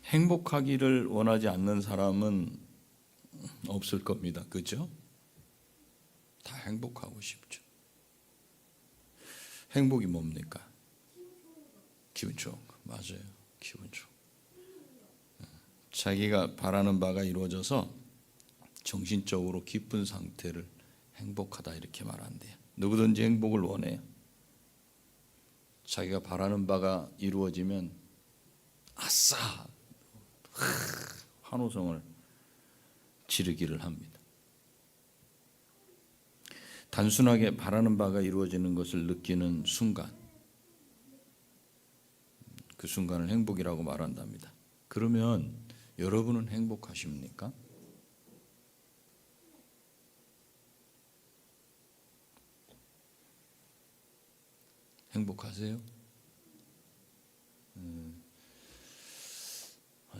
행복하기를 원하지 않는 사람은 없을 겁니다. 그렇죠? 다 행복하고 싶죠. 행복이 뭡니까? 기분 좋은 거. 맞아요. 기분 좋은 거. 자기가 바라는 바가 이루어져서 정신적으로 기쁜 상태를 행복하다 이렇게 말한대요. 누구든지 행복을 원해요. 자기가 바라는 바가 이루어지면 아싸 환호성을 지르기를 합니다. 단순하게 바라는 바가 이루어지는 것을 느끼는 순간, 그 순간을 행복이라고 말한답니다. 그러면 여러분은 행복하십니까? 행복하세요?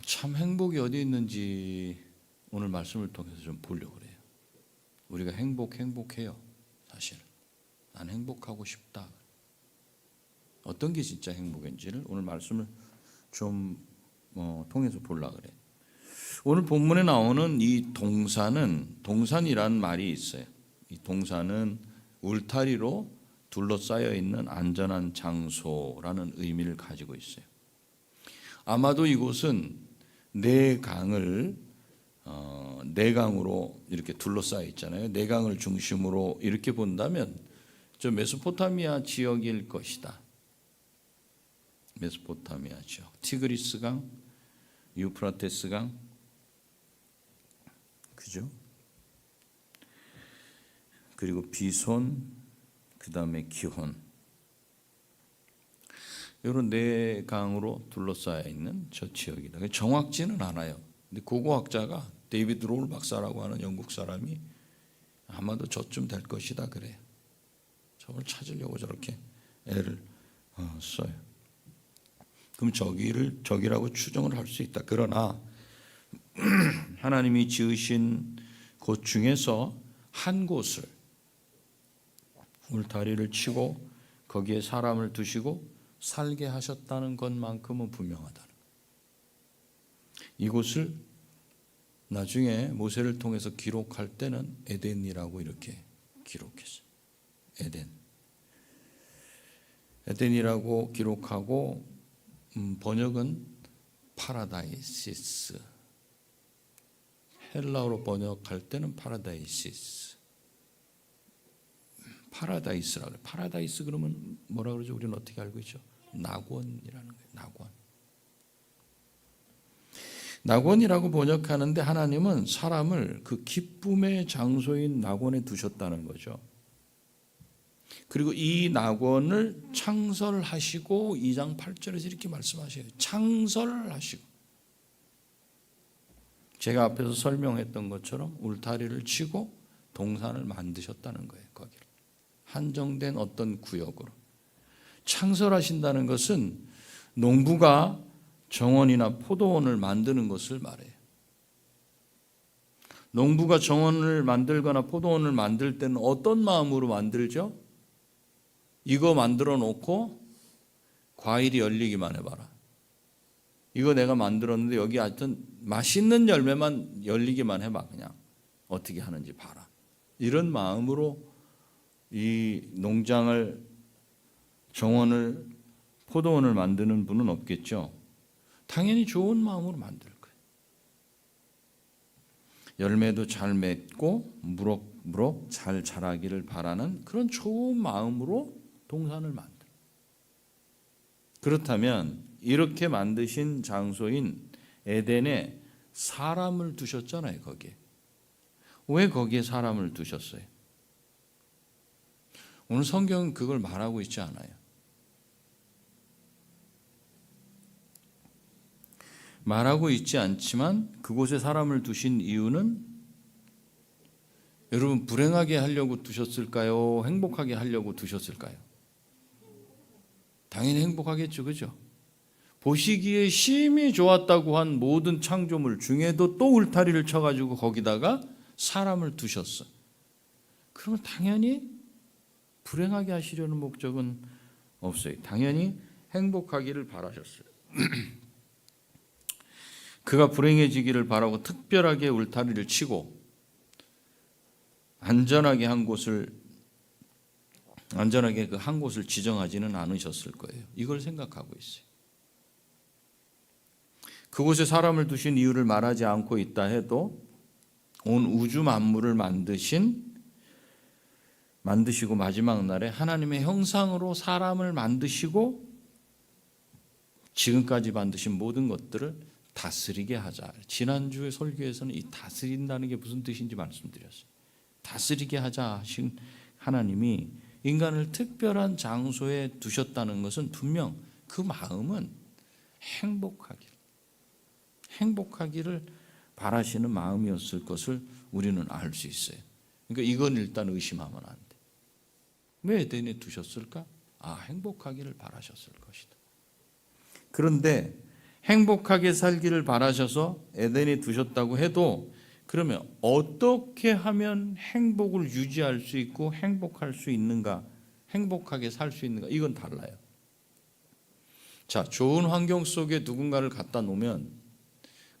참 행복이 어디 있는지 오늘 말씀을 통해서 좀 보려고 그래요. 우리가 행복해요. 사실 난 행복하고 싶다. 어떤 게 진짜 행복인지를 오늘 말씀을 좀 통해서 보려고 그래요. 오늘 본문에 나오는 이 동산이라는 말이 있어요. 이 동산은 울타리로 둘러싸여 있는 안전한 장소라는 의미를 가지고 있어요. 아마도 이곳은 내강으로 이렇게 둘러싸여 있잖아요. 내강을 중심으로 이렇게 본다면 저 메소포타미아 지역일 것이다. 메소포타미아 지역, 티그리스강, 유프라테스강, 그죠? 그리고 비손, 그 다음에 기혼, 이런 네 강으로 둘러싸여 있는 저 지역이다. 정확지는 않아요. 근데 고고학자가 데이비드 롤 박사라고 하는 영국 사람이 아마도 저쯤 될 것이다 그래요. 저걸 찾으려고 저렇게 애를 써요. 그럼 저기라고 추정을 할 수 있다. 그러나 하나님이 지으신 곳 중에서 한 곳을 울타리를 치고 거기에 사람을 두시고 살게 하셨다는 것만큼은 분명하다는 거예요. 이곳을 나중에 모세를 통해서 기록할 때는 에덴이라고 이렇게 기록했어요. 에덴이라고 기록하고 번역은 파라다이시스, 헬라어로 번역할 때는 파라다이시스, 파라다이스라고 해요. 파라다이스 그러면 뭐라 그러죠? 우리는 어떻게 알고 있죠? 낙원이라는 거예요. 낙원이라고 번역하는데 하나님은 사람을 그 기쁨의 장소인 낙원에 두셨다는 거죠. 그리고 이 낙원을 창설하시고 2장 8절에서 이렇게 말씀하셔요. 창설하시고. 제가 앞에서 설명했던 것처럼 울타리를 치고 동산을 만드셨다는 거예요. 거기를 한정된 어떤 구역으로 창설하신다는 것은 농부가 정원이나 포도원을 만드는 것을 말해요. 농부가 정원을 만들거나 포도원을 만들 때는 어떤 마음으로 만들죠? 이거 만들어 놓고 과일이 열리기만 해봐라. 이거 내가 만들었는데 여기 하여튼 맛있는 열매만 열리기만 해봐. 그냥 어떻게 하는지 봐라. 이런 마음으로 이 농장을, 정원을, 포도원을 만드는 분은 없겠죠. 당연히 좋은 마음으로 만들 거예요. 열매도 잘 맺고 무럭무럭 잘 자라기를 바라는 그런 좋은 마음으로 동산을 만들어요. 그렇다면 이렇게 만드신 장소인 에덴에 사람을 두셨잖아요. 거기에. 왜 거기에 사람을 두셨어요? 오늘 성경은 그걸 말하고 있지 않아요. 말하고 있지 않지만 그곳에 사람을 두신 이유는 여러분 불행하게 하려고 두셨을까요? 행복하게 하려고 두셨을까요? 당연히 행복하겠죠. 그죠? 보시기에 심히 좋았다고 한 모든 창조물 중에도 또 울타리를 쳐가지고 거기다가 사람을 두셨어. 그러면 당연히 불행하게 하시려는 목적은 없어요. 당연히 행복하기를 바라셨어요. 그가 불행해지기를 바라고 특별하게 울타리를 치고 안전하게 그 한 곳을 지정하지는 않으셨을 거예요. 이걸 생각하고 있어요. 그곳에 사람을 두신 이유를 말하지 않고 있다 해도 온 우주 만물을 만드시고 마지막 날에 하나님의 형상으로 사람을 만드시고 지금까지 만드신 모든 것들을 다스리게 하자. 지난주의 설교에서는 이 다스린다는 게 무슨 뜻인지 말씀드렸어요. 다스리게 하자 하신 하나님이 인간을 특별한 장소에 두셨다는 것은 분명 그 마음은 행복하기를 바라시는 마음이었을 것을 우리는 알 수 있어요. 그러니까 이건 일단 의심하면 안 돼. 왜 에덴에 두셨을까? 행복하기를 바라셨을 것이다. 그런데 행복하게 살기를 바라셔서 에덴에 두셨다고 해도 그러면 어떻게 하면 행복을 유지할 수 있고 행복할 수 있는가, 행복하게 살 수 있는가, 이건 달라요. 자, 좋은 환경 속에 누군가를 갖다 놓으면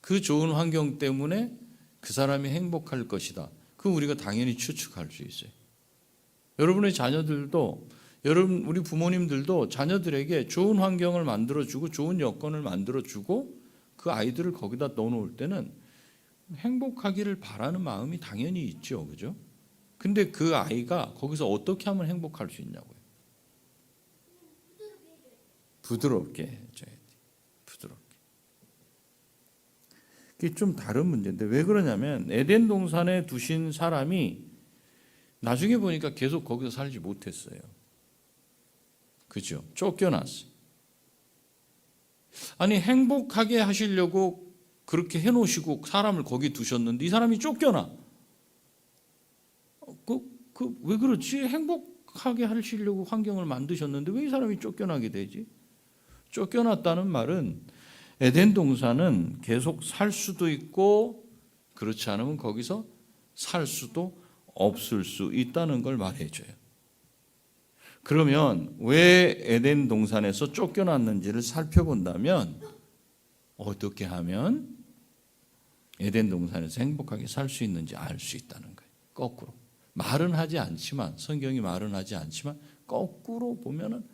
그 좋은 환경 때문에 그 사람이 행복할 것이다. 그거 우리가 당연히 추측할 수 있어요. 여러분의 자녀들도, 우리 부모님들도 자녀들에게 좋은 환경을 만들어주고 좋은 여건을 만들어주고 그 아이들을 거기다 넣어놓을 때는 행복하기를 바라는 마음이 당연히 있죠. 그죠? 근데 그 아이가 거기서 어떻게 하면 행복할 수 있냐고요. 부드럽게 해줘야 돼. 부드럽게. 그게 좀 다른 문제인데 왜 그러냐면 에덴 동산에 두신 사람이 나중에 보니까 계속 거기서 살지 못했어요. 그죠? 쫓겨났어. 아니 행복하게 하시려고 그렇게 해놓으시고 사람을 거기 두셨는데 이 사람이 쫓겨나. 왜 그렇지? 행복하게 하시려고 환경을 만드셨는데 왜 이 사람이 쫓겨나게 되지? 쫓겨났다는 말은 에덴 동산은 계속 살 수도 있고 그렇지 않으면 거기서 살 수도 없을 수 있다는 걸 말해줘요. 그러면 왜 에덴 동산에서 쫓겨났는지를 살펴본다면 어떻게 하면 에덴 동산에서 행복하게 살 수 있는지 알 수 있다는 거예요. 거꾸로. 말은 하지 않지만, 성경이 말은 하지 않지만 거꾸로 보면은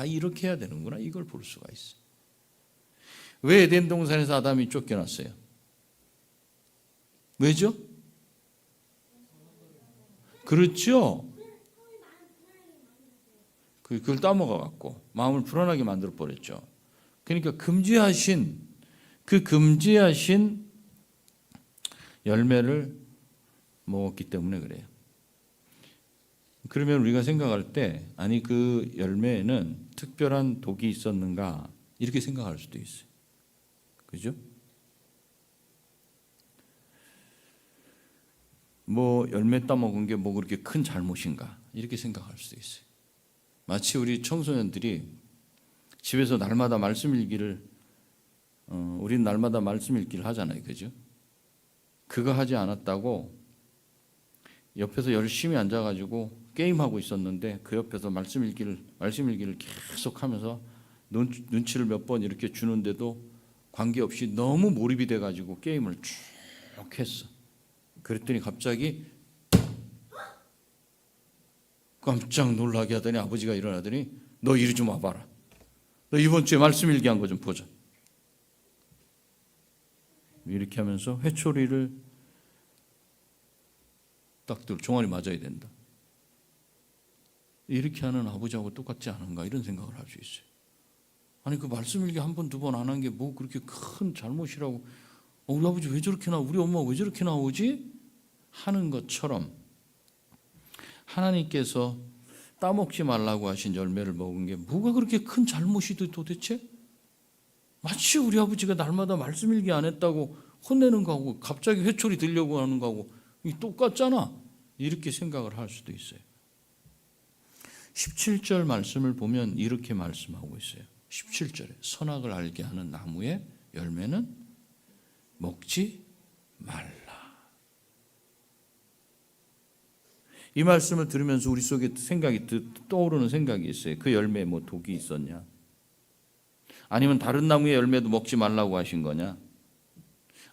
이렇게 해야 되는구나, 이걸 볼 수가 있어요. 왜 에덴 동산에서 아담이 쫓겨났어요? 왜죠? 그렇죠. 그걸 따먹어 갖고 마음을 불안하게 만들어 버렸죠. 그러니까 금지하신 열매를 먹었기 때문에 그래요. 그러면 우리가 생각할 때 그 열매에는 특별한 독이 있었는가 이렇게 생각할 수도 있어요. 그죠? 열매 따먹은 게 그렇게 큰 잘못인가 이렇게 생각할 수도 있어요. 마치 우리 청소년들이 집에서 날마다 말씀 읽기를 우리는 날마다 말씀 읽기를 하잖아요. 그죠? 그거 하지 않았다고 옆에서 열심히 앉아가지고 게임하고 있었는데 그 옆에서 말씀 읽기를 계속 하면서 눈치를 몇 번 이렇게 주는데도 관계없이 너무 몰입이 돼가지고 게임을 쭉 했어. 그랬더니 갑자기 깜짝 놀라게 하더니 아버지가 일어나더니 너 이리 좀 와봐라. 너 이번 주에 말씀 일기 한 거 좀 보자. 이렇게 하면서 회초리를 딱 들고 종아리 맞아야 된다. 이렇게 하는 아버지하고 똑같지 않은가 이런 생각을 할 수 있어요. 그 말씀 일기 한 번, 두 번 안 한 게 그렇게 큰 잘못이라고 우리 아버지 왜 저렇게 우리 엄마 왜 저렇게 나오지? 하는 것처럼 하나님께서 따먹지 말라고 하신 열매를 먹은 게 뭐가 그렇게 큰 잘못이지 도대체? 마치 우리 아버지가 날마다 말씀 일기 안 했다고 혼내는 거하고 갑자기 회초리 들려고 하는 거하고 똑같잖아. 이렇게 생각을 할 수도 있어요. 17절 말씀을 보면 이렇게 말씀하고 있어요. 17절에 선악을 알게 하는 나무의 열매는 먹지 말라. 이 말씀을 들으면서 우리 속에 떠오르는 생각이 있어요. 그 열매에 독이 있었냐? 아니면 다른 나무의 열매도 먹지 말라고 하신 거냐?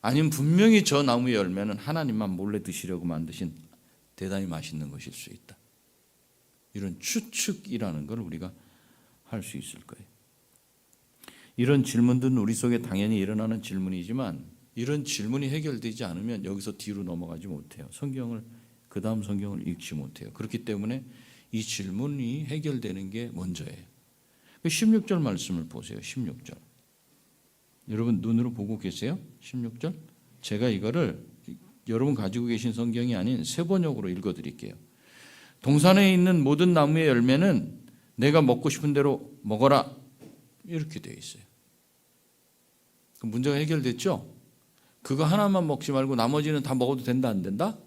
아니면 분명히 저 나무의 열매는 하나님만 몰래 드시려고 만드신 대단히 맛있는 것일 수 있다. 이런 추측이라는 걸 우리가 할 수 있을 거예요. 이런 질문들은 우리 속에 당연히 일어나는 질문이지만 이런 질문이 해결되지 않으면 여기서 뒤로 넘어가지 못해요. 그 다음 성경을 읽지 못해요. 그렇기 때문에 이 질문이 해결되는 게 먼저예요. 16절 말씀을 보세요. 16절. 여러분 눈으로 보고 계세요? 16절. 제가 이거를 여러분 가지고 계신 성경이 아닌 세번역으로 읽어드릴게요. 동산에 있는 모든 나무의 열매는 내가 먹고 싶은 대로 먹어라. 이렇게 되어 있어요. 문제가 해결됐죠? 그거 하나만 먹지 말고 나머지는 다 먹어도 된다, 안 된다?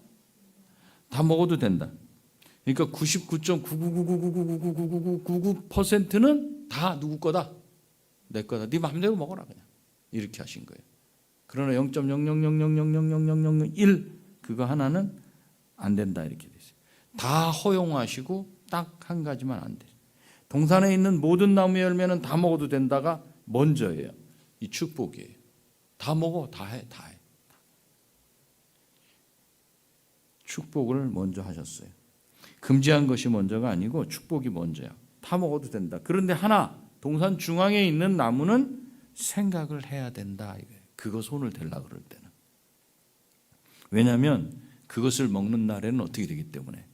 다 먹어도 된다. 그러니까 99.99999999999%는 다 누구 거다? 내 거다. 네 마음대로 먹어라 그냥. 이렇게 하신 거예요. 그러나 0.00000000001 그거 하나는 안 된다 이렇게 돼 있어요. 다 허용하시고 딱 한 가지만 안 돼. 동산에 있는 모든 나무의 열매는 다 먹어도 된다가 먼저예요. 이 축복이에요. 다 먹어, 다 해. 축복을 먼저 하셨어요. 금지한 것이 먼저가 아니고 축복이 먼저야. 다 먹어도 된다. 그런데 하나, 동산 중앙에 있는 나무는 생각을 해야 된다. 그거 손을 대려고 그럴 때는. 왜냐하면 그것을 먹는 날에는 어떻게 되기 때문에?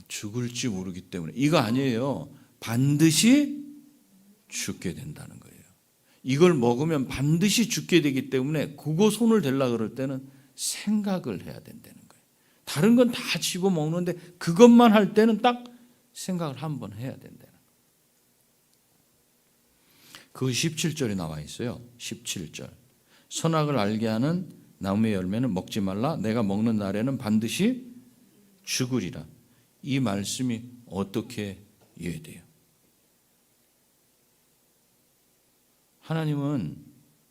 죽을지 모르기 때문에. 이거 아니에요. 반드시 죽게 된다는 거예요. 이걸 먹으면 반드시 죽게 되기 때문에 그거 손을 대려고 그럴 때는 생각을 해야 된다는 거예요. 다른 건 다 집어먹는데 그것만 할 때는 딱 생각을 한번 해야 된다는 거예요. 그 17절에 나와 있어요. 17절. 선악을 알게 하는 나무의 열매는 먹지 말라. 내가 먹는 날에는 반드시 죽으리라. 이 말씀이 어떻게 이해돼요? 하나님은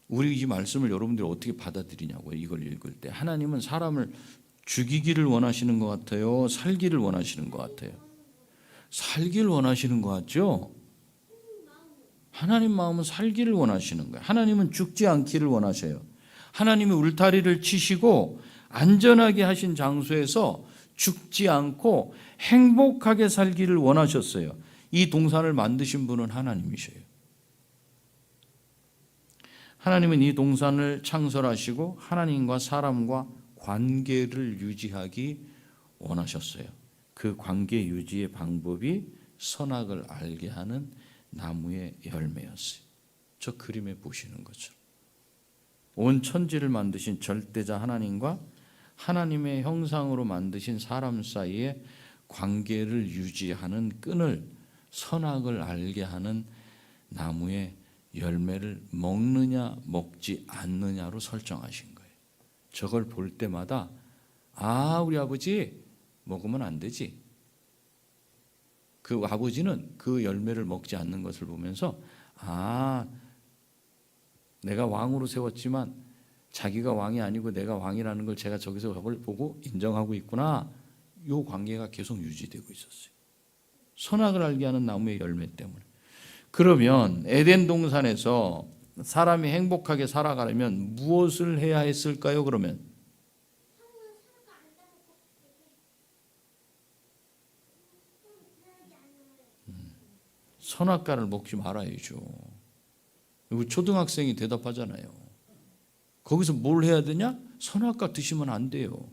우리 이 말씀을 여러분들이 어떻게 받아들이냐고요. 이걸 읽을 때 하나님은 사람을 죽이기를 원하시는 것 같아요? 살기를 원하시는 것 같아요? 살기를 원하시는 것 같죠? 하나님 마음은 살기를 원하시는 거예요. 하나님은 죽지 않기를 원하셔요. 하나님이 울타리를 치시고 안전하게 하신 장소에서 죽지 않고 행복하게 살기를 원하셨어요. 이 동산을 만드신 분은 하나님이셔요. 하나님은 이 동산을 창설하시고 하나님과 사람과 관계를 유지하기 원하셨어요. 그 관계 유지의 방법이 선악을 알게 하는 나무의 열매였어요. 저 그림에 보시는 거죠. 온 천지를 만드신 절대자 하나님과 하나님의 형상으로 만드신 사람 사이에 관계를 유지하는 끈을 선악을 알게 하는 나무의 열매를 먹느냐 먹지 않느냐로 설정하신 거예요. 저걸 볼 때마다 우리 아버지 먹으면 안 되지. 그 아버지는 그 열매를 먹지 않는 것을 보면서 내가 왕으로 세웠지만 자기가 왕이 아니고 내가 왕이라는 걸 제가 저기서 보고 인정하고 있구나. 이 관계가 계속 유지되고 있었어요. 선악을 알게 하는 나무의 열매 때문에. 그러면 에덴 동산에서 사람이 행복하게 살아가려면 무엇을 해야 했을까요? 그러면 선악과를 먹지 말아야죠. 초등학생이 대답하잖아요. 거기서 뭘 해야 되냐? 선악과 드시면 안 돼요.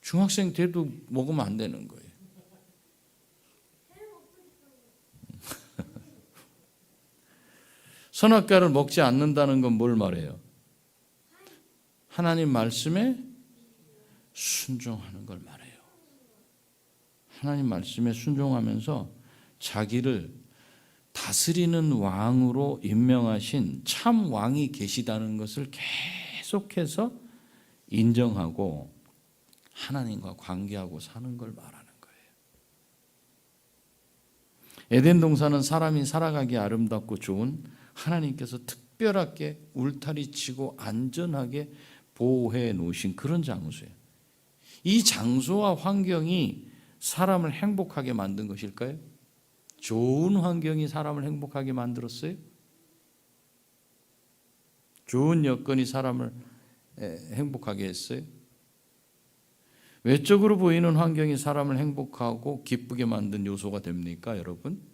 중학생 때도 먹으면 안 되는 거예요. 선악과를 먹지 않는다는 건 뭘 말해요? 하나님 말씀에 순종하는 걸 말해요. 하나님 말씀에 순종하면서 자기를 다스리는 왕으로 임명하신 참 왕이 계시다는 것을 계속해서 인정하고 하나님과 관계하고 사는 걸 말하는 거예요. 에덴 동산은 사람이 살아가기 아름답고 좋은 하나님께서 특별하게 울타리 치고 안전하게 보호해 놓으신 그런 장소예요. 이 장소와 환경이 사람을 행복하게 만든 것일까요? 좋은 환경이 사람을 행복하게 만들었어요? 좋은 여건이 사람을 행복하게 했어요? 외적으로 보이는 환경이 사람을 행복하고 기쁘게 만든 요소가 됩니까, 여러분?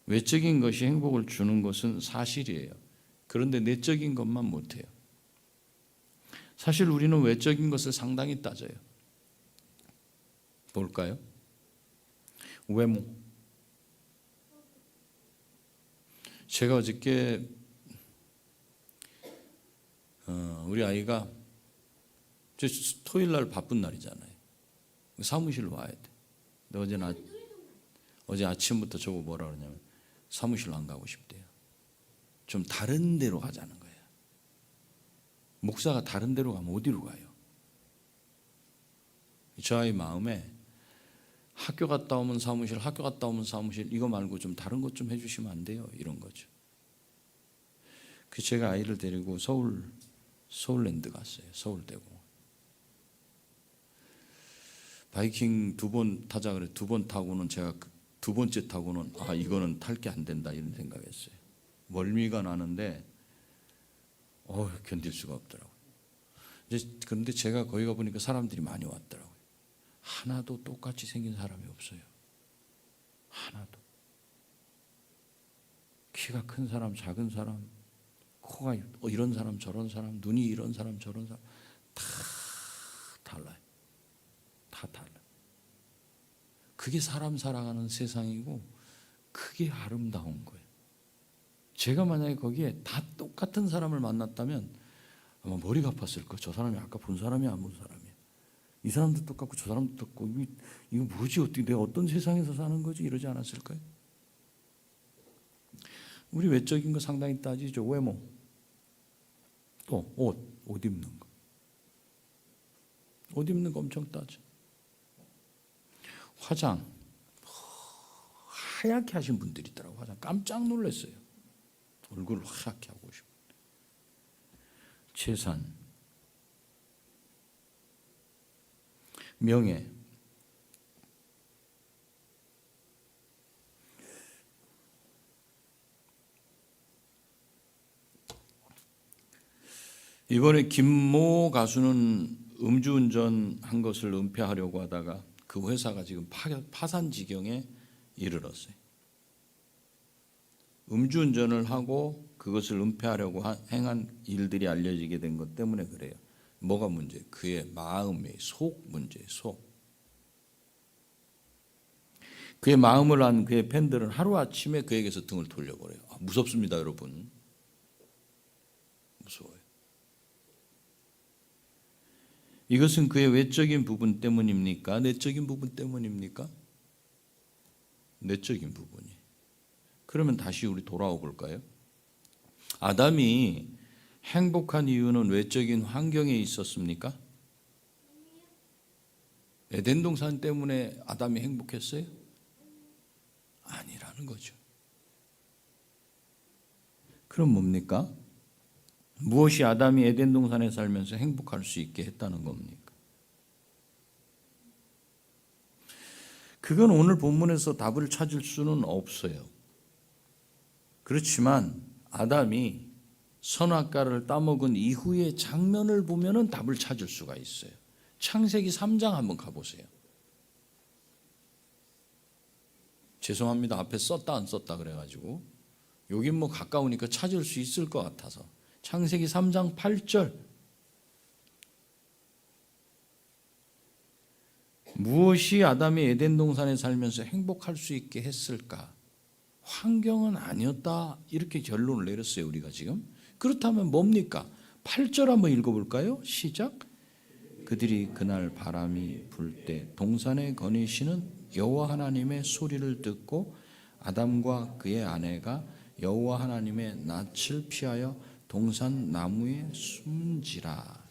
외적인 것이 행복을 주는 것은 사실이에요. 그런데 내적인 것만 못해요. 사실 우리는 외적인 것을 상당히 따져요. 볼까요? 외모. 제가 어저께 우리 아이가 토요일 날 바쁜 날이잖아요. 사무실 와야 돼. 근데 어제 아침부터 저거 뭐라 그러냐면 사무실 안 가고 싶대요. 좀 다른 데로 가자는 거예요. 목사가 다른 데로 가면 어디로 가요? 저 아이 마음에 학교 갔다 오면 사무실, 학교 갔다 오면 사무실, 이거 말고 좀 다른 것 좀 해주시면 안 돼요? 이런 거죠. 그래서 제가 아이를 데리고 서울랜드 갔어요. 서울대공원. 바이킹 2번 타자 그래. 2번 타고는 제가 두 번째 타고는 이거는 탈 게 안 된다 이런 생각했어요. 멀미가 나는데 견딜 수가 없더라고요. 그런데 제가 거기 가 보니까 사람들이 많이 왔더라고요. 하나도 똑같이 생긴 사람이 없어요. 하나도. 키가 큰 사람, 작은 사람, 코가 이런 사람, 저런 사람, 눈이 이런 사람, 저런 사람 다 달라요. 다 달라요. 그게 사람 사랑하는 세상이고 그게 아름다운 거예요. 제가 만약에 거기에 다 똑같은 사람을 만났다면 아마 머리가 아팠을 거예요. 저 사람이 아까 본 사람이 안 본 사람이야. 이 사람도 똑같고 저 사람도 똑같고 이거 뭐지? 어떻게 내가 어떤 세상에서 사는 거지? 이러지 않았을까요? 우리 외적인 거 상당히 따지죠. 외모. 또 옷 입는 거. 옷 입는 거 엄청 따져. 화장. 하얗게 하신 분들이 있더라고요. 화장 깜짝 놀랐어요. 얼굴을 하얗게 하고 싶어. 재산. 명예. 이번에 김모 가수는 음주운전 한 것을 은폐하려고 하다가 그 회사가 지금 파산 지경에 이르렀어요. 음주운전을 하고 그것을 은폐하려고 행한 일들이 알려지게 된 것 때문에 그래요. 뭐가 문제? 그의 마음의 속 문제예요. 속. 그의 마음을 안 그의 팬들은 하루아침에 그에게서 등을 돌려버려요. 무섭습니다, 여러분. 무서워요. 이것은 그의 외적인 부분 때문입니까? 내적인 부분 때문입니까? 내적인 부분이. 그러면 다시 우리 돌아와 볼까요? 아담이 행복한 이유는 외적인 환경에 있었습니까? 에덴 동산 때문에 아담이 행복했어요? 아니라는 거죠. 그럼 뭡니까? 무엇이 아담이 에덴 동산에 살면서 행복할 수 있게 했다는 겁니까? 그건 오늘 본문에서 답을 찾을 수는 없어요. 그렇지만 아담이 선악과를 따먹은 이후의 장면을 보면은 답을 찾을 수가 있어요. 창세기 3장 한번 가보세요. 죄송합니다. 앞에 썼다 안 썼다 그래가지고 여긴 뭐 가까우니까 찾을 수 있을 것 같아서 창세기 3장 8절. 무엇이 아담이 에덴 동산에 살면서 행복할 수 있게 했을까? 환경은 아니었다 이렇게 결론을 내렸어요. 우리가 지금. 그렇다면 뭡니까? 8절 한번 읽어볼까요? 시작. 그들이 그날 바람이 불 때 동산에 거니시는 여호와 하나님의 소리를 듣고 아담과 그의 아내가 여호와 하나님의 낯을 피하여 동산 나무에 숨지라.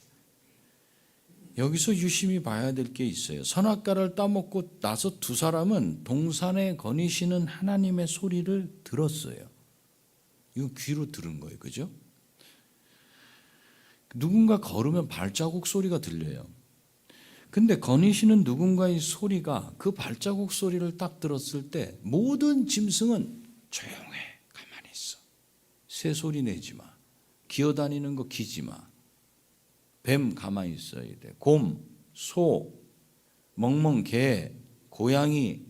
여기서 유심히 봐야 될 게 있어요. 선악과를 따먹고 나서 두 사람은 동산에 거니시는 하나님의 소리를 들었어요. 이거 귀로 들은 거예요. 그죠? 누군가 걸으면 발자국 소리가 들려요. 근데 거니시는 누군가의 소리가 그 발자국 소리를 딱 들었을 때 모든 짐승은 조용해. 가만히 있어. 새 소리 내지 마. 기어다니는 거 기지 마. 뱀 가만히 있어야 돼. 곰, 소, 멍멍, 개, 고양이,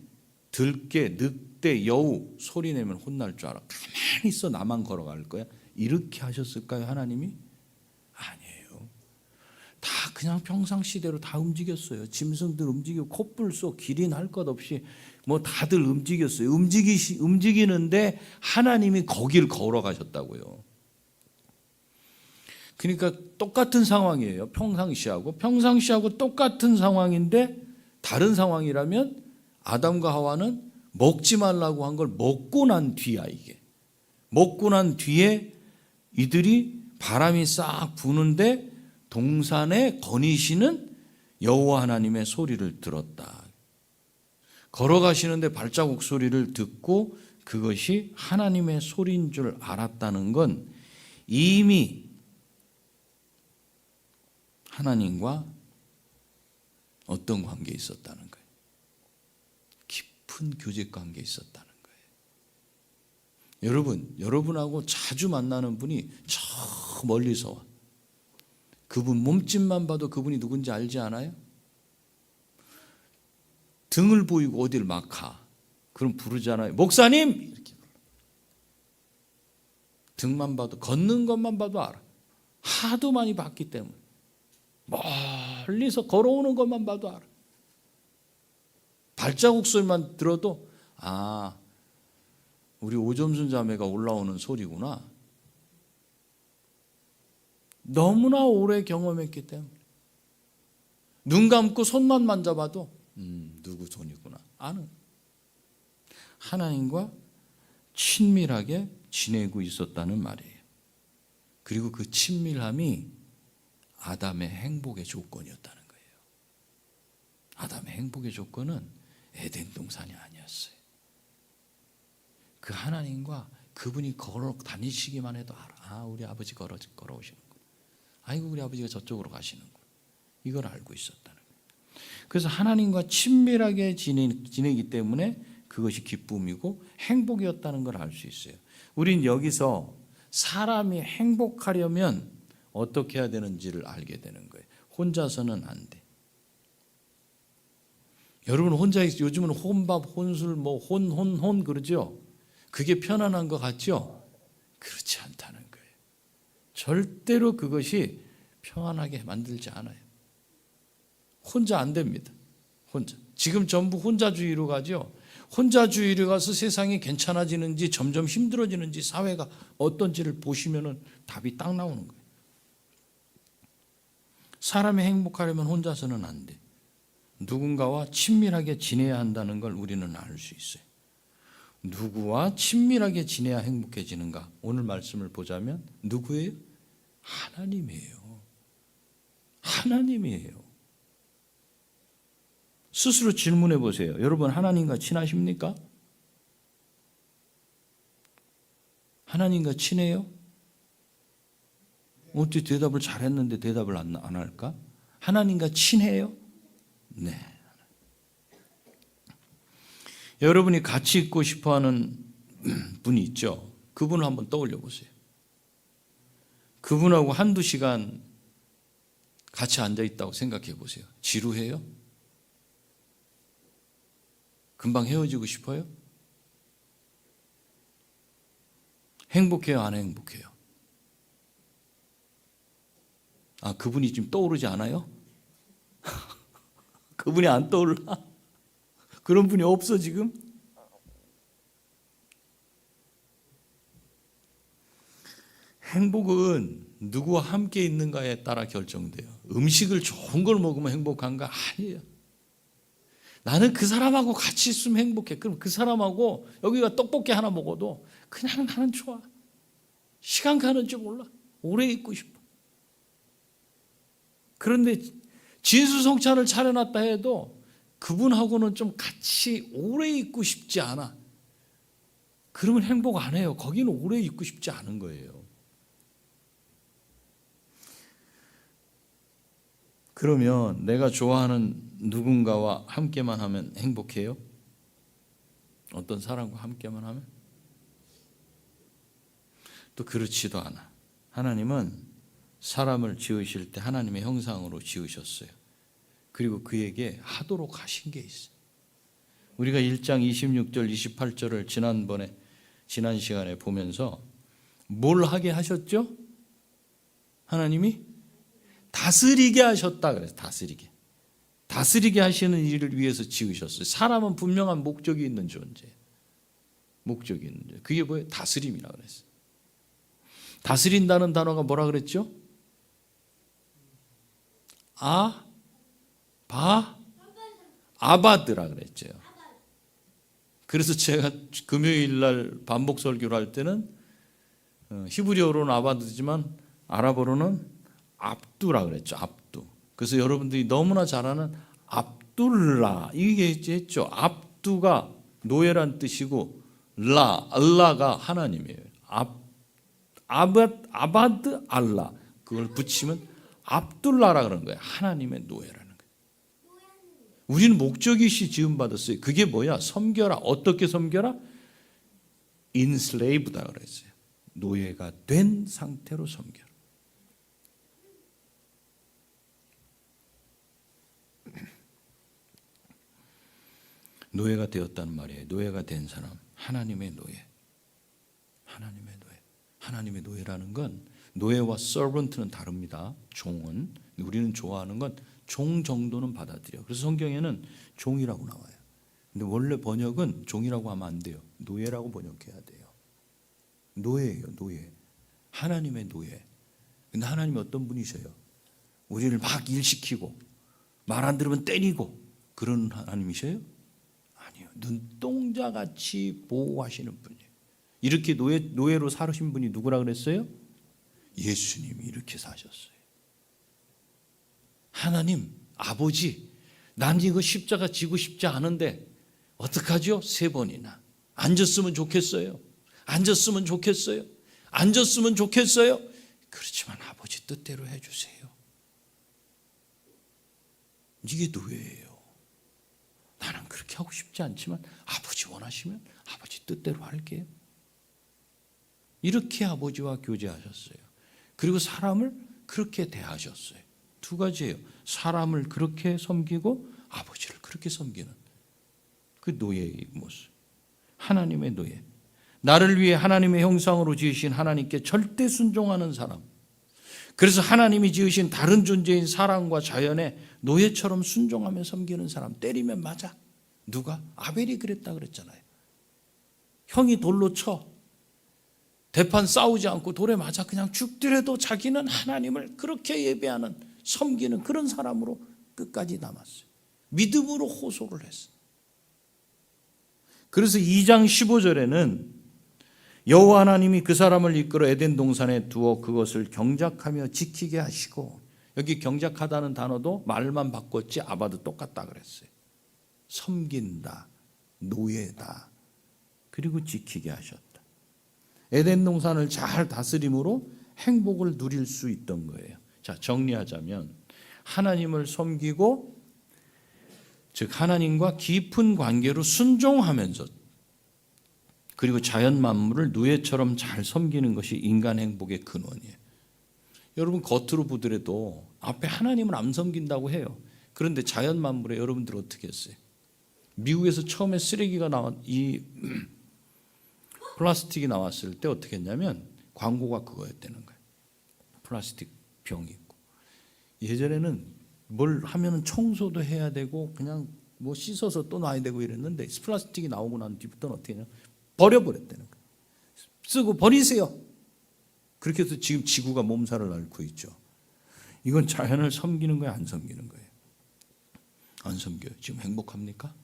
들깨, 늑대, 여우 소리 내면 혼날 줄 알아. 가만히 있어. 나만 걸어갈 거야. 이렇게 하셨을까요, 하나님이? 아니에요. 다 그냥 평상시대로 다 움직였어요. 짐승들 움직이고 콧불 쏘 기린 할 것 없이 뭐 다들 움직였어요. 움직이는데 하나님이 거길 걸어가셨다고요. 그러니까 똑같은 상황이에요. 평상시하고 똑같은 상황인데 다른 상황이라면 아담과 하와는 먹지 말라고 한 걸 먹고 난 뒤야. 이게 먹고 난 뒤에 이들이 바람이 싹 부는데 동산에 거니시는 여호와 하나님의 소리를 들었다. 걸어가시는데 발자국 소리를 듣고 그것이 하나님의 소리인 줄 알았다는 건 이미 하나님과 어떤 관계에 있었다는 거예요. 깊은 교제 관계에 있었다는 거예요. 여러분하고 자주 만나는 분이 저 멀리서 와. 그분 몸짓만 봐도 그분이 누군지 알지 않아요? 등을 보이고 어딜 막 가. 그럼 부르잖아요. 목사님! 이렇게 불러. 등만 봐도, 걷는 것만 봐도 알아. 하도 많이 봤기 때문에. 멀리서 걸어오는 것만 봐도 알아. 발자국 소리만 들어도 아, 우리 오점순 자매가 올라오는 소리구나. 너무나 오래 경험했기 때문에. 눈 감고 손만 만져봐도 누구 손이구나 아는. 하나님과 친밀하게 지내고 있었다는 말이에요. 그리고 그 친밀함이 아담의 행복의 조건이었다는 거예요. 아담의 행복의 조건은 에덴 동산이 아니었어요. 그 하나님과 그분이 걸어 다니시기만 해도 알아. 아, 우리 아버지 걸어오시는구나. 아이고, 우리 아버지가 저쪽으로 가시는구나. 이걸 알고 있었다는 거예요. 그래서 하나님과 친밀하게 지내기 때문에 그것이 기쁨이고 행복이었다는 걸 알 수 있어요. 우린 여기서 사람이 행복하려면 어떻게 해야 되는지를 알게 되는 거예요. 혼자서는 안 돼. 여러분 혼자 요즘은 혼밥, 혼술, 뭐 혼 그러죠? 그게 편안한 것 같죠? 그렇지 않다는 거예요. 절대로 그것이 평안하게 만들지 않아요. 혼자 안 됩니다. 혼자. 지금 전부 혼자주의로 가죠. 혼자주의로 가서 세상이 괜찮아지는지 점점 힘들어지는지 사회가 어떤지를 보시면 답이 딱 나오는 거예요. 사람이 행복하려면 혼자서는 안 돼. 누군가와 친밀하게 지내야 한다는 걸 우리는 알 수 있어요. 누구와 친밀하게 지내야 행복해지는가? 오늘 말씀을 보자면 누구예요? 하나님이에요. 하나님이에요. 스스로 질문해 보세요. 여러분 하나님과 친하십니까? 하나님과 친해요? 어떻게 대답을 잘했는데 대답을 안 할까? 하나님과 친해요? 네. 여러분이 같이 있고 싶어하는 분이 있죠. 그분을 한번 떠올려 보세요. 그분하고 한두 시간 같이 앉아 있다고 생각해 보세요. 지루해요? 금방 헤어지고 싶어요? 행복해요? 안 행복해요? 아, 그분이 지금 떠오르지 않아요? 그분이 안 떠올라? 그런 분이 없어 지금? 행복은 누구와 함께 있는가에 따라 결정돼요. 음식을 좋은 걸 먹으면 행복한가? 아니에요. 나는 그 사람하고 같이 있으면 행복해. 그럼 그 사람하고 여기가 떡볶이 하나 먹어도 그냥 나는 좋아. 시간 가는 줄 몰라. 오래 있고 싶어. 그런데 진수성찬을 차려놨다 해도 그분하고는 좀 같이 오래 있고 싶지 않아. 그러면 행복 안 해요. 거기는 오래 있고 싶지 않은 거예요. 그러면 내가 좋아하는 누군가와 함께만 하면 행복해요? 어떤 사람과 함께만 하면? 또 그렇지도 않아. 하나님은 사람을 지으실 때 하나님의 형상으로 지으셨어요. 그리고 그에게 하도록 하신 게 있어요. 우리가 1장 26절 28절을 지난 시간에 보면서 뭘 하게 하셨죠? 하나님이 다스리게 하셨다 그래서 다스리게 하시는 일을 위해서 지으셨어요. 사람은 분명한 목적이 있는 존재. 그게 뭐예요? 다스림이라 그랬어요. 다스린다는 단어가 뭐라 그랬죠? 아바드라 그랬죠. 그래서 제가 금요일 날 반복 설교를 할 때는 히브리어로는 아바드지만 아랍어로는 압두라 그랬죠. 압두. 그래서 여러분들이 너무나 잘 아는 압둘라 이게 했죠. 압두가 노예란 뜻이고 알라가 하나님이에요. 아바드 알라 그걸 붙이면 압둘라라 그러는 거예요. 하나님의 노예라는 거예요. 우리는 목적이시 지음 받았어요. 그게 뭐야? 섬겨라. 어떻게 섬겨라? enslaved다 그랬어요. 노예가 된 상태로 섬겨라. 노예가 되었다는 말이에요. 노예가 된 사람, 하나님의 노예. 하나님의 노예라는 건 노예와 servant는 다릅니다. 종은 우리는 좋아하는 건 종 정도는 받아들여. 그래서 성경에는 종이라고 나와요. 근데 원래 번역은 종이라고 하면 안 돼요. 노예라고 번역해야 돼요. 노예예요, 노예. 하나님의 노예. 근데 하나님이 어떤 분이셔요? 우리를 막 일시키고 말 안 들으면 때리고 그런 하나님이셔요? 아니요. 눈동자같이 보호하시는 분이에요. 이렇게 노예로 사신 분이 누구라 그랬어요? 예수님이 이렇게 사셨어요. 하나님, 아버지, 난 이거 십자가 지고 싶지 않은데 어떡하죠? 3번이나. 앉았으면 좋겠어요. 그렇지만 아버지 뜻대로 해주세요. 이게 노예예요. 나는 그렇게 하고 싶지 않지만 아버지 원하시면 아버지 뜻대로 할게요. 이렇게 아버지와 교제하셨어요. 그리고 사람을 그렇게 대하셨어요. 2가지예요. 사람을 그렇게 섬기고 아버지를 그렇게 섬기는 그 노예의 모습. 하나님의 노예. 나를 위해 하나님의 형상으로 지으신 하나님께 절대 순종하는 사람. 그래서 하나님이 지으신 다른 존재인 사람과 자연에 노예처럼 순종하며 섬기는 사람. 때리면 맞아. 누가? 아벨이 그랬다 그랬잖아요. 형이 돌로 쳐. 대판 싸우지 않고 돌에 맞아 그냥 죽더라도 자기는 하나님을 그렇게 예배하는 섬기는 그런 사람으로 끝까지 남았어요. 믿음으로 호소를 했어요. 그래서 2장 15절에는 여호와 하나님이 그 사람을 이끌어 에덴 동산에 두어 그것을 경작하며 지키게 하시고, 여기 경작하다는 단어도 말만 바꿨지 아바도 똑같다 그랬어요. 섬긴다, 노예다, 그리고 지키게 하셨다. 에덴 동산을 잘 다스림으로 행복을 누릴 수 있던 거예요. 자, 정리하자면 하나님을 섬기고, 즉 하나님과 깊은 관계로 순종하면서, 그리고 자연 만물을 노예처럼 잘 섬기는 것이 인간 행복의 근원이에요. 여러분 겉으로 보더라도 앞에 하나님을 안 섬긴다고 해요. 그런데 자연 만물에 여러분들 어떻게 했어요? 미국에서 처음에 쓰레기가 이 플라스틱이 나왔을 때 어떻게 했냐면 광고가 그거였다는 거예요. 플라스틱 병이 있고, 예전에는 뭘 하면 청소도 해야 되고 그냥 뭐 씻어서 또 놔야 되고 이랬는데 플라스틱이 나오고 난 뒤부터는 어떻게 했냐, 버려버렸다는 거예요. 쓰고 버리세요. 그렇게 해서 지금 지구가 몸살을 앓고 있죠. 이건 자연을 섬기는 거예요, 안 섬기는 거예요? 안 섬겨요. 지금 행복합니까?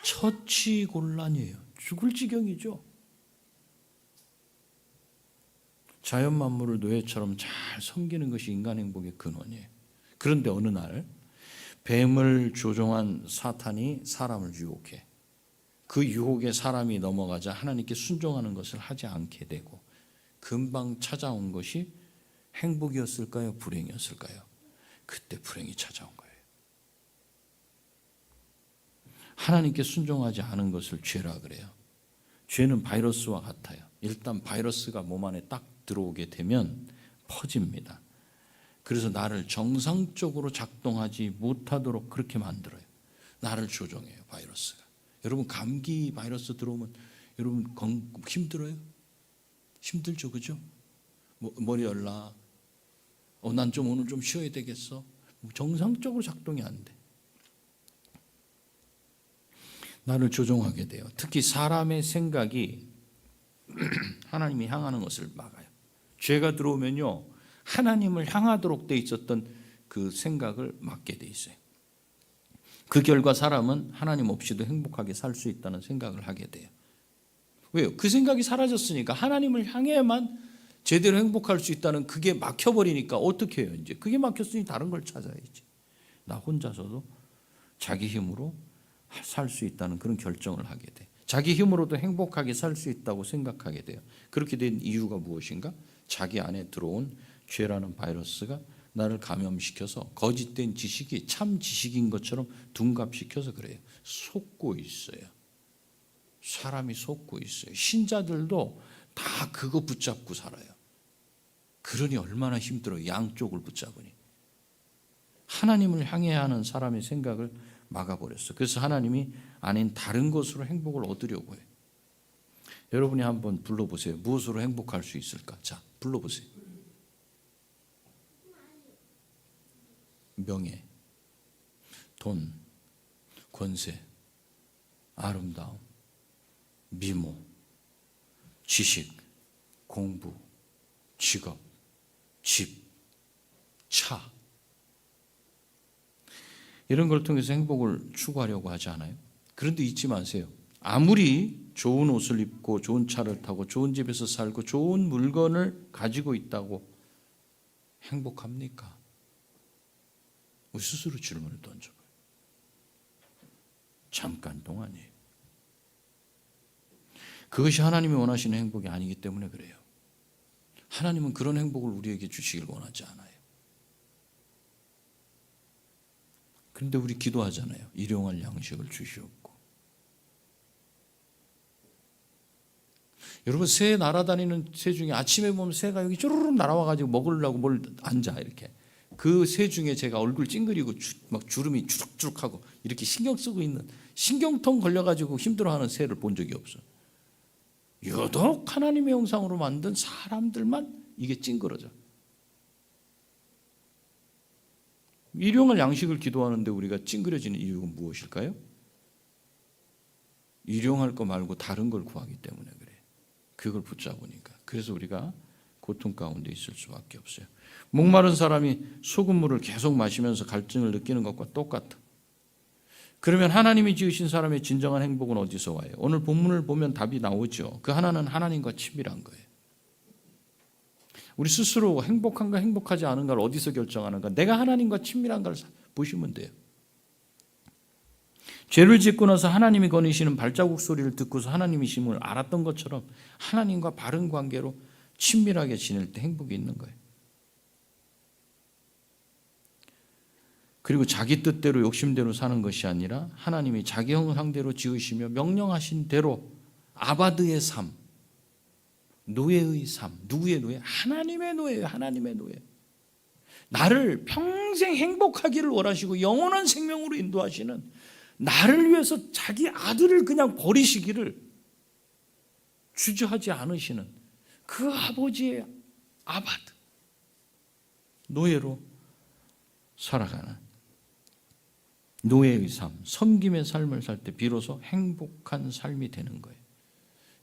처치곤란이에요. 죽을 지경이죠. 자연 만물을 노예처럼 잘 섬기는 것이 인간 행복의 근원이에요. 그런데 어느 날 뱀을 조종한 사탄이 사람을 유혹해. 그 유혹에 사람이 넘어가자 하나님께 순종하는 것을 하지 않게 되고, 금방 찾아온 것이 행복이었을까요? 불행이었을까요? 그때 불행이 찾아온 거예요. 하나님께 순종하지 않은 것을 죄라 그래요. 죄는 바이러스와 같아요. 일단 바이러스가 몸 안에 딱 들어오게 되면 퍼집니다. 그래서 나를 정상적으로 작동하지 못하도록 그렇게 만들어요. 나를 조종해요, 바이러스가. 여러분 감기 바이러스 들어오면 여러분 힘들어요? 힘들죠, 그죠? 머리 연락. 난 좀 오늘 좀 쉬어야 되겠어. 정상적으로 작동이 안 돼. 나를 조종하게 돼요. 특히 사람의 생각이 하나님이 향하는 것을 막아요. 죄가 들어오면요, 하나님을 향하도록 돼 있었던 그 생각을 막게 돼 있어요. 그 결과 사람은 하나님 없이도 행복하게 살 수 있다는 생각을 하게 돼요. 왜요? 그 생각이 사라졌으니까 하나님을 향해야만 제대로 행복할 수 있다는 그게 막혀버리니까 어떻게 해요? 이제 그게 막혔으니 다른 걸 찾아야지. 나 혼자서도 자기 힘으로 살 수 있다는 그런 결정을 하게 돼. 자기 힘으로도 행복하게 살 수 있다고 생각하게 돼요. 그렇게 된 이유가 무엇인가? 자기 안에 들어온 죄라는 바이러스가 나를 감염시켜서 거짓된 지식이 참 지식인 것처럼 둔갑시켜서 그래요. 속고 있어요. 사람이 속고 있어요. 신자들도 다 그거 붙잡고 살아요. 그러니 얼마나 힘들어요. 양쪽을 붙잡으니. 하나님을 향해야 하는 사람의 생각을 막아버렸어. 그래서 하나님이 아닌 다른 것으로 행복을 얻으려고 해요. 여러분이 한번 불러보세요. 무엇으로 행복할 수 있을까? 자, 불러보세요. 명예, 돈, 권세, 아름다움, 미모, 지식, 공부, 직업, 집, 차. 이런 걸 통해서 행복을 추구하려고 하지 않아요? 그런데 잊지 마세요. 아무리 좋은 옷을 입고 좋은 차를 타고 좋은 집에서 살고 좋은 물건을 가지고 있다고 행복합니까? 우리 스스로 질문을 던져봐요. 잠깐 동안이에요. 그것이 하나님이 원하시는 행복이 아니기 때문에 그래요. 하나님은 그런 행복을 우리에게 주시길 원하지 않아요. 그런데 우리 기도하잖아요. 일용할 양식을 주시옵고. 여러분 새 날아다니는 새 중에 아침에 보면 새가 여기 쭈르륵 날아와가지고 먹으려고 뭘 앉아 이렇게. 그 새 중에 제가 얼굴 찡그리고 막 주름이 주룩주룩하고 이렇게 신경 쓰고 있는 신경통 걸려가지고 힘들어하는 새를 본 적이 없어요. 유독 하나님의 형상으로 만든 사람들만 이게 찡그러져. 일용할 양식을 기도하는데 우리가 찡그려지는 이유가 무엇일까요? 일용할 거 말고 다른 걸 구하기 때문에 그래요. 그걸 붙잡으니까. 그래서 우리가 고통 가운데 있을 수밖에 없어요. 목마른 사람이 소금물을 계속 마시면서 갈증을 느끼는 것과 똑같아. 그러면 하나님이 지으신 사람의 진정한 행복은 어디서 와요? 오늘 본문을 보면 답이 나오죠. 그 하나는 하나님과 친밀한 거예요. 우리 스스로 행복한가 행복하지 않은가를 어디서 결정하는가? 내가 하나님과 친밀한가를 보시면 돼요. 죄를 짓고 나서 하나님이 거니시는 발자국 소리를 듣고서 하나님이심을 알았던 것처럼 하나님과 바른 관계로 친밀하게 지낼 때 행복이 있는 거예요. 그리고 자기 뜻대로 욕심대로 사는 것이 아니라 하나님이 자기 형상대로 지으시며 명령하신 대로 아바드의 삶, 노예의 삶. 누구의 노예? 하나님의 노예예요. 하나님의 노예. 나를 평생 행복하기를 원하시고 영원한 생명으로 인도하시는, 나를 위해서 자기 아들을 그냥 버리시기를 주저하지 않으시는 그 아버지의 아바드, 노예로 살아가는 노예의 삶, 섬김의 삶을 살 때 비로소 행복한 삶이 되는 거예요.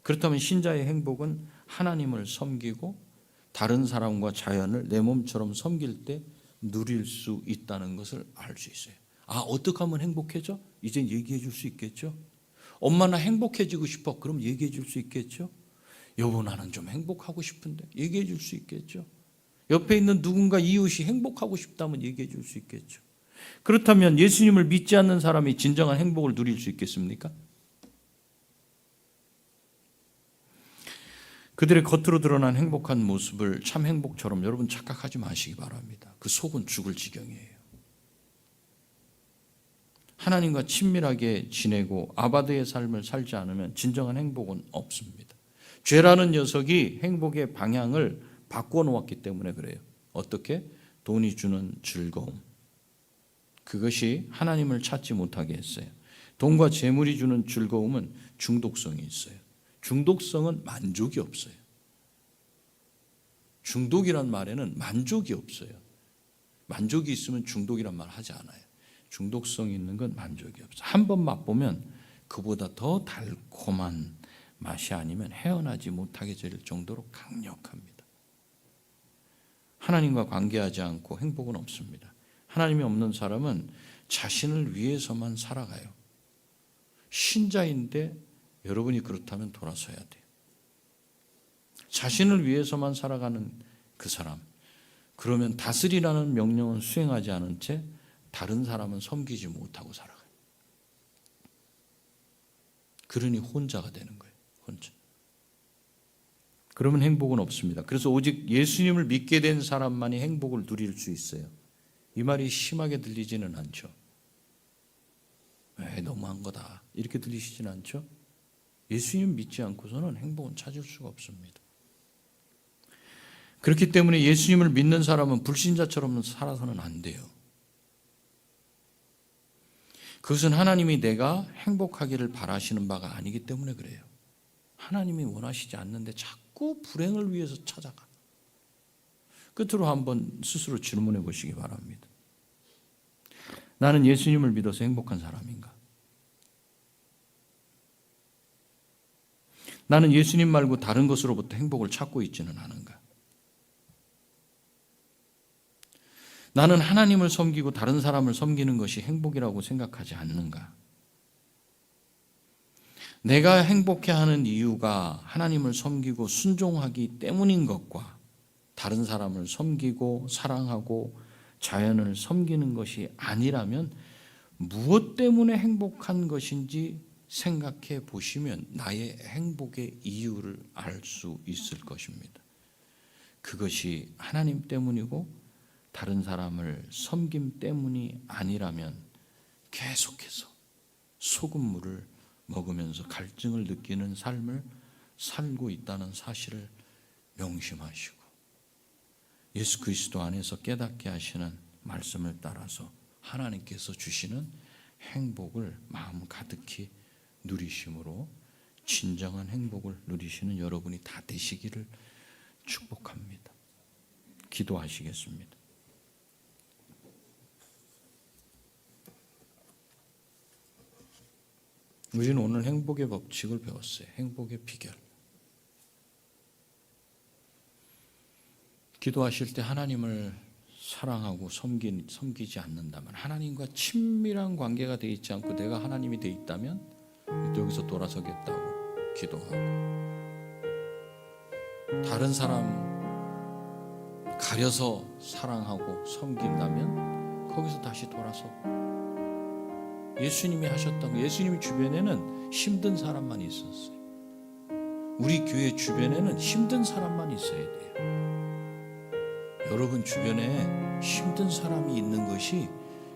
그렇다면 신자의 행복은 하나님을 섬기고 다른 사람과 자연을 내 몸처럼 섬길 때 누릴 수 있다는 것을 알 수 있어요. 어떻게 하면 행복해져? 이젠 얘기해 줄 수 있겠죠? 엄마 나 행복해지고 싶어. 그럼 얘기해 줄 수 있겠죠? 여보 나는 좀 행복하고 싶은데 얘기해 줄 수 있겠죠? 옆에 있는 누군가 이웃이 행복하고 싶다면 얘기해 줄 수 있겠죠? 그렇다면 예수님을 믿지 않는 사람이 진정한 행복을 누릴 수 있겠습니까? 그들의 겉으로 드러난 행복한 모습을 참 행복처럼 여러분 착각하지 마시기 바랍니다. 그 속은 죽을 지경이에요. 하나님과 친밀하게 지내고 아바드의 삶을 살지 않으면 진정한 행복은 없습니다. 죄라는 녀석이 행복의 방향을 바꿔놓았기 때문에 그래요. 어떻게? 돈이 주는 즐거움. 그것이 하나님을 찾지 못하게 했어요. 돈과 재물이 주는 즐거움은 중독성이 있어요. 중독성은 만족이 없어요. 중독이란 말에는 만족이 없어요. 만족이 있으면 중독이란 말 하지 않아요. 중독성이 있는 건 만족이 없어요. 한 번 맛보면 그보다 더 달콤한 맛이 아니면 헤어나지 못하게 될 정도로 강력합니다. 하나님과 관계하지 않고 행복은 없습니다. 하나님이 없는 사람은 자신을 위해서만 살아가요. 신자인데 여러분이 그렇다면 돌아서야 돼요. 자신을 위해서만 살아가는 그 사람, 그러면 다스리라는 명령은 수행하지 않은 채 다른 사람은 섬기지 못하고 살아가요. 그러니 혼자가 되는 거예요. 혼자. 그러면 행복은 없습니다. 그래서 오직 예수님을 믿게 된 사람만이 행복을 누릴 수 있어요. 이 말이 심하게 들리지는 않죠. 너무한 거다 이렇게 들리시지는 않죠. 예수님 믿지 않고서는 행복은 찾을 수가 없습니다. 그렇기 때문에 예수님을 믿는 사람은 불신자처럼 살아서는 안 돼요. 그것은 하나님이 내가 행복하기를 바라시는 바가 아니기 때문에 그래요. 하나님이 원하시지 않는데 자꾸 불행을 위해서 찾아가. 끝으로 한번 스스로 질문해 보시기 바랍니다. 나는 예수님을 믿어서 행복한 사람인가? 나는 예수님 말고 다른 것으로부터 행복을 찾고 있지는 않은가? 나는 하나님을 섬기고 다른 사람을 섬기는 것이 행복이라고 생각하지 않는가? 내가 행복해하는 이유가 하나님을 섬기고 순종하기 때문인 것과 다른 사람을 섬기고 사랑하고 자연을 섬기는 것이 아니라면 무엇 때문에 행복한 것인지 생각해 보시면 나의 행복의 이유를 알 수 있을 것입니다. 그것이 하나님 때문이고 다른 사람을 섬김 때문이 아니라면 계속해서 소금물을 먹으면서 갈증을 느끼는 삶을 살고 있다는 사실을 명심하시고 예수 그리스도 안에서 깨닫게 하시는 말씀을 따라서 하나님께서 주시는 행복을 마음 가득히 누리심으로 진정한 행복을 누리시는 여러분이 다 되시기를 축복합니다. 기도하시겠습니다. 우리는 오늘 행복의 법칙을 배웠어요. 행복의 비결. 기도하실 때 하나님을 사랑하고 섬기지 않는다면, 하나님과 친밀한 관계가 되어 있지 않고 내가 하나님이 되어 있다면 여기서 돌아서겠다고 기도하고, 다른 사람 가려서 사랑하고 섬긴다면 거기서 다시 돌아서 예수님이 하셨다고. 예수님 주변에는 힘든 사람만 있었어요. 우리 교회 주변에는 힘든 사람만 있어야 돼요. 여러분 주변에 힘든 사람이 있는 것이,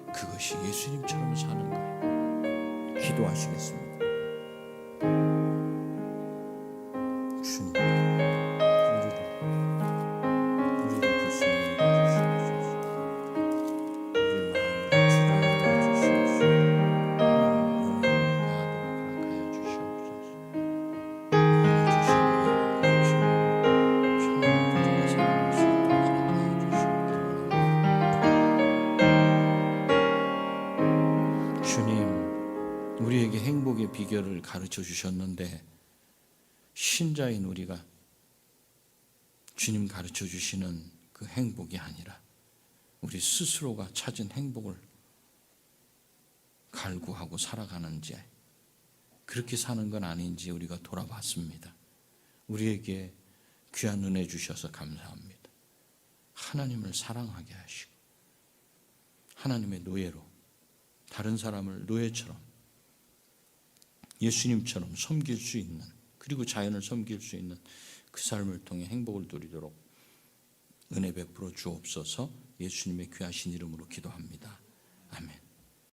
그것이 예수님처럼 사는 거예요. 기도하시겠습니다. 주님, 우리를 불쌍히 여겨주시옵소서. 우리 마음을 주장하여 주시옵소서. 영광을 가득하여 주시옵소서. 우리에게 행복의 비결을 가르쳐 주셨는데, 신자인 우리가 주님 가르쳐 주시는 그 행복이 아니라 우리 스스로가 찾은 행복을 갈구하고 살아가는지, 그렇게 사는 건 아닌지 우리가 돌아봤습니다. 우리에게 귀한 은혜 주셔서 감사합니다. 하나님을 사랑하게 하시고 하나님의 노예로, 다른 사람을 노예처럼 예수님처럼 섬길 수 있는, 그리고 자연을 섬길 수 있는 그 삶을 통해 행복을 누리도록 은혜 베풀어 주옵소서. 예수님의 귀하신 이름으로 기도합니다. 아멘.